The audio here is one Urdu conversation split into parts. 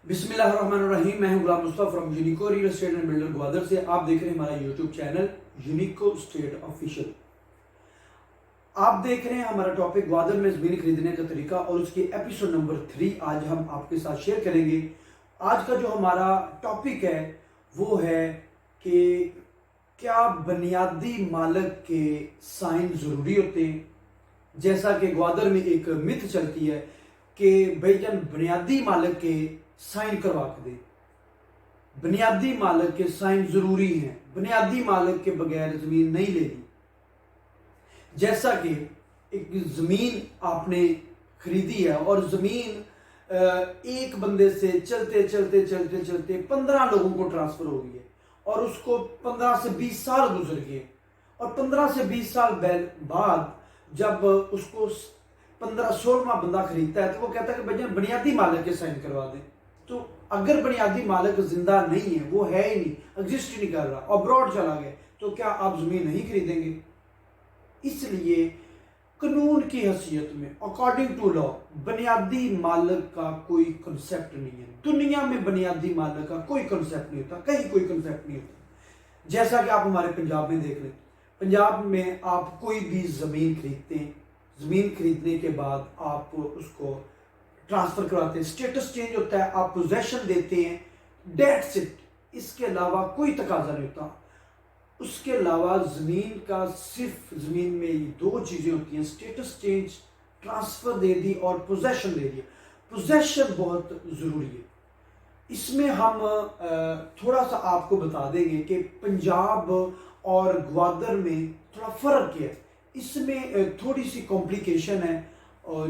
بسم اللہ الرحمن الرحیم. میں ہوں Ghulam Mustafa from Unico real estate and builder Gwadar سے. آپ دیکھ رہے ہیں ہمارا YouTube channel Unico estate official. آپ دیکھ رہے ہیں ہمارا ٹاپک گوادر میں زمین خریدنے کا طریقہ اور اس کی ایپیسوڈ نمبر 3 آج ہم آپ کے ساتھ شیئر کریں گے. آج کا جو ہمارا ٹاپک ہے وہ ہے کہ کیا بنیادی مالک کے سائن ضروری ہوتے ہیں. جیسا کہ گوادر میں ایک مت چلتی ہے کہ بھائی جان بنیادی مالک کے سائن کروا کے دیں. بنیادی مالک کے سائن ضروری ہیں, بنیادی مالک کے بغیر زمین نہیں لینی. جیسا کہ ایک زمین آپ نے خریدی ہے اور زمین ایک بندے سے چلتے چلتے چلتے چلتے 15 لوگوں کو ٹرانسفر ہو گئی ہے اور اس کو 15 سے 20 سال گزر گئے, اور 15 سے 20 سال بعد جب اس کو 16واں بندہ خریدتا ہے تو وہ کہتا ہے کہ بھائی بنیادی مالک کے سائن کروا دیں. تو اگر بنیادی مالک زندہ نہیں ہے, وہ ہے ہی نہیں, ایگزسٹ ہی نہیں کر رہا, ابراڈ چلا گیا, تو کیا آپ زمین نہیں خریدیں گے؟ اس لیے قانون کی حیثیت میں اکارڈنگ ٹو لا بنیادی مالک کا کوئی کنسیپٹ نہیں ہے. دنیا میں بنیادی مالک کا کوئی کنسیپٹ نہیں ہوتا, کہیں کوئی کنسیپٹ نہیں ہوتا. جیسا کہ آپ ہمارے پنجاب میں دیکھ لیں, پنجاب میں آپ کوئی بھی زمین خریدتے ہیں, زمین خریدنے کے بعد آپ اس کو ٹرانسفر کرواتے ہیں, سٹیٹس چینج ہوتا ہے, آپ پوزیشن دیتے ہیں, دیٹس اٹ. اس کے علاوہ کوئی تقاضا نہیں ہوتا. اس کے علاوہ زمین کا صرف زمین میں یہ 2 چیزیں ہوتی ہیں, سٹیٹس چینج, ٹرانسفر دے دی, اور پوزیشن دے دیا. پوزیشن بہت ضروری ہے. اس میں ہم تھوڑا سا آپ کو بتا دیں گے کہ پنجاب اور گوادر میں تھوڑا فرق ہے. اس میں تھوڑی سی کمپلیکیشن ہے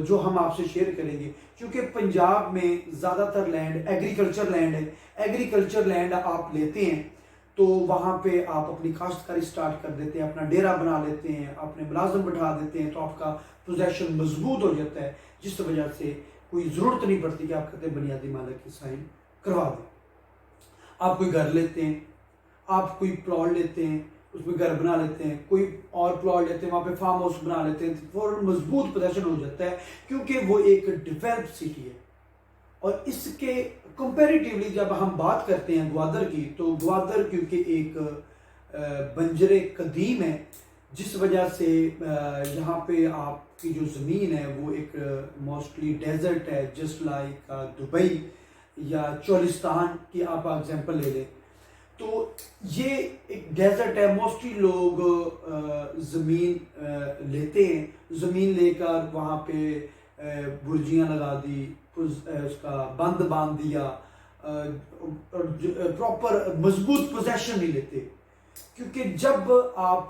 جو ہم آپ سے شیئر کریں گے, کیونکہ پنجاب میں زیادہ تر لینڈ ایگریکلچر لینڈ ہے. ایگریکلچر لینڈ آپ لیتے ہیں تو وہاں پہ آپ اپنی کاشتکاری سٹارٹ کر دیتے ہیں, اپنا ڈیرا بنا لیتے ہیں, اپنے ملازم بٹھا دیتے ہیں, تو آپ کا پوزیشن مضبوط ہو جاتا ہے, جس وجہ سے کوئی ضرورت نہیں پڑتی کہ آپ کہتے ہیں بنیادی مالک کی سائن کروا دیں. آپ کوئی گھر لیتے ہیں, آپ کوئی پلاٹ لیتے ہیں, اس میں گھر بنا لیتے ہیں, کوئی اور پلاٹ لیتے ہیں, وہاں پہ فارم ہاؤس بنا لیتے ہیں, فوراً مضبوط پوزیشن ہو جاتا ہے, کیونکہ وہ ایک ڈیولپ سٹی ہے. اور اس کے کمپیریٹیولی جب ہم بات کرتے ہیں گوادر کی, تو گوادر کیونکہ ایک بنجر قدیم ہے, جس وجہ سے یہاں پہ آپ کی جو زمین ہے وہ ایک موسٹلی ڈیزرٹ ہے, جسٹ لائک دبئی یا چولستان کی آپ ایگزامپل لے لیں. تو یہ ایک ڈیزرٹ ہے, موسٹلی لوگ زمین لیتے ہیں, زمین لے کر وہاں پہ برجیاں لگا دی, اس کا بند باندھ دیا, پراپر مضبوط پوزیشن نہیں لیتے, کیونکہ جب آپ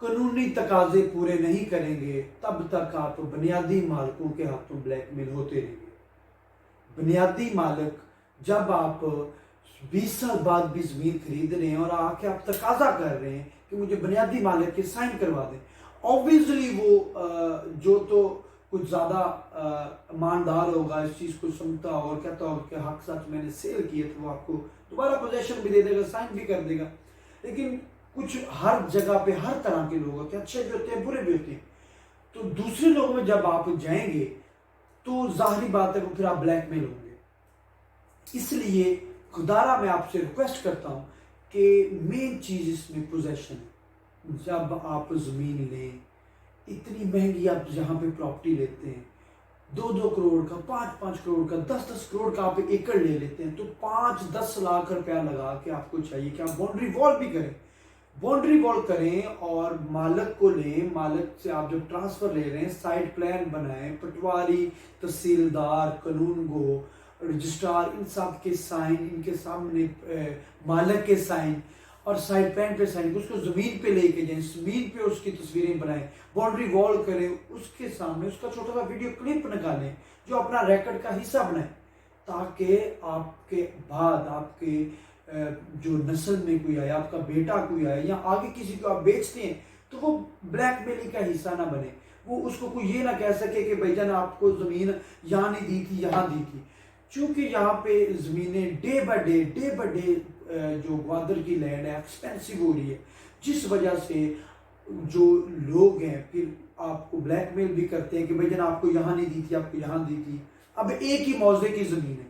قانونی تقاضے پورے نہیں کریں گے تب تک آپ بنیادی مالکوں کے ہاتھوں بلیک میل ہوتے رہیں گے. بنیادی مالک جب آپ 20 سال بعد بھی زمین خرید رہے ہیں اور آ کے آپ تقاضا کر رہے ہیں کہ مجھے بنیادی مالک کے سائن کروا دیں, اوبویسلی وہ جو تو کچھ زیادہ ایماندار ہوگا, اس چیز کو سنتا ہوگا اور کہتا ہوگا کہ حق سچ میں نے سیل کیے, تو وہ آپ کو دوبارہ پوزیشن بھی دے دے گا, سائن بھی کر دے گا. لیکن کچھ ہر جگہ پہ ہر طرح کے لوگ ہوتے ہیں, اچھے بھی ہوتے ہیں, برے بھی ہوتے ہیں. تو دوسرے لوگوں میں جب آپ جائیں گے تو ظاہری بات ہے وہ پھر آپ بلیک میل ہوں گے. اس لیے خدارہ میں آپ سے ریکویسٹ کرتا ہوں کہ مین چیز اس میں پوزیشن ہے. جب آپ زمین لیں, اتنی مہنگی آپ جہاں پہ پراپرٹی لیتے ہیں, 2-2 کروڑ کا, 5-5 کروڑ کا, 10-10 کروڑ کا آپ ایکڑ لے لیتے ہیں, تو 5-10 لاکھ روپیہ لگا کے آپ کو چاہیے کہ آپ باؤنڈری وال بھی کریں, باؤنڈری وال کریں اور مالک کو لیں. مالک سے آپ جب ٹرانسفر لے رہے ہیں سائٹ پلان بنائیں, پٹواری, تحصیلدار, قانون گو, رجسٹرار, ان سب کے سائن, ان کے سامنے مالک کے سائن, اور سائٹ پلان پہ سائن, اس کو زمین پہ لے کے جائیں, زمین پہ اس کی تصویریں بنائیں, باؤنڈری وال کریں, اس کے سامنے اس کا چھوٹا سا ویڈیو کلپ نکالیں جو اپنا ریکارڈ کا حصہ بنائیں, تاکہ آپ کے بعد آپ کے جو نسل میں کوئی آیا, آپ کا بیٹا کوئی آیا یا آگے کسی کو آپ بیچتے ہیں تو وہ بلیک میلنگ کا حصہ نہ بنے. وہ اس کو کوئی یہ نہ کہہ سکے کہ بھائی جان آپ کو زمین یہاں نہیں دی تھی, یہاں دی تھی. چونکہ یہاں پہ زمینیں ڈے بائی ڈے جو گوادر کی لینڈ ہے ایکسپینسو ہو رہی ہے, جس وجہ سے جو لوگ ہیں پھر آپ کو بلیک میل بھی کرتے ہیں کہ بھائی جان آپ کو یہاں نہیں دی تھی, آپ کو یہاں دی تھی. اب ایک ہی موضع کی زمین ہے,